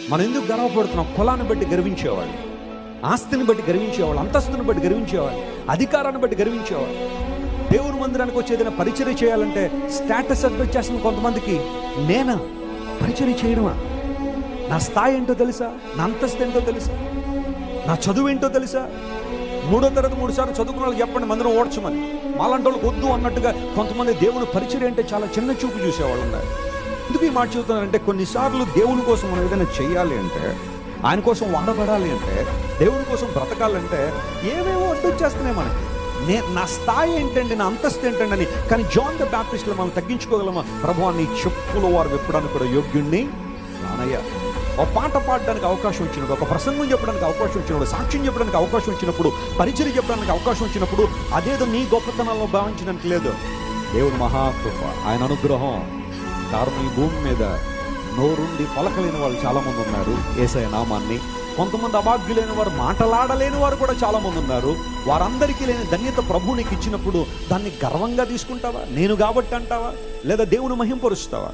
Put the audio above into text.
మనం ఎందుకు గర్వపడుతున్నాం? కులాన్ని బట్టి గర్వించేవాళ్ళు, ఆస్తిని బట్టి గర్వించేవాళ్ళు, అంతస్తుని బట్టి గర్వించేవాళ్ళు, అధికారాన్ని బట్టి గర్వించేవాళ్ళు. దేవుని మందిరానికి వచ్చి ఏదైనా పరిచర్య చేయాలంటే స్టేటస్ వచ్చేస్తుంది కొంతమందికి. నేనా పరిచర్య చేయడమా? నా స్థాయి ఏంటో తెలుసా? నా అంతస్తు ఏంటో తెలుసా? నా చదువు ఏంటో తెలుసా? 3వ తరగతి 3 సార్లు చదువుకున్న వాళ్ళకి చెప్పండి మందిరం ఓడ్చమని. మాలాంటి వాళ్ళకి వద్దు అన్నట్టుగా కొంతమంది దేవుని పరిచర్య అంటే చాలా చిన్న చూపు చూసేవాళ్ళు ఉన్నారు. ఎందుకు ఈ మాట చెబుతున్నారంటే, కొన్నిసార్లు దేవుని కోసం మనం ఏదైనా చేయాలి అంటే, ఆయన కోసం వాడబడాలి అంటే, దేవుని కోసం బ్రతకాలంటే ఏమేమో అడ్డొచ్చేస్తున్నాయి మనకి. నా స్థాయి ఏంటండి, నా అంతస్తు ఏంటండి అని. కానీ జాన్ ద బ్యాప్టిస్ట్లో మనం తగ్గించుకోగలమా? ప్రభువా నీ చెప్పుల వారు విప్పడానికి కూడా యోగ్యుణ్ణి నానయ్య. ఒక పాట పాడడానికి అవకాశం వచ్చినప్పుడు, ఒక ప్రసంగం చెప్పడానికి అవకాశం వచ్చినప్పుడు, సాక్ష్యం చెప్పడానికి అవకాశం వచ్చినప్పుడు, పరిచయం చెప్పడానికి అవకాశం వచ్చినప్పుడు అదేదో నీ గొప్పతనంలో భావించడానికి లేదు. దేవుని మహాకృప, ఆయన అనుగ్రహం కారణం ఈ భూమి మీద నోరుండి పలకలేని వాళ్ళు చాలామంది ఉన్నారు యేసయ్య నామాన్ని. కొంతమంది అభాగ్యులైన వారు, మాటలాడలేని వారు కూడా చాలామంది ఉన్నారు. వారందరికీ లేని ధన్యత ప్రభువు నీకు ఇచ్చినప్పుడు దాన్ని గర్వంగా తీసుకుంటావా? నేను కాబట్టి అంటావా? లేదా దేవుని మహింపరుస్తావా?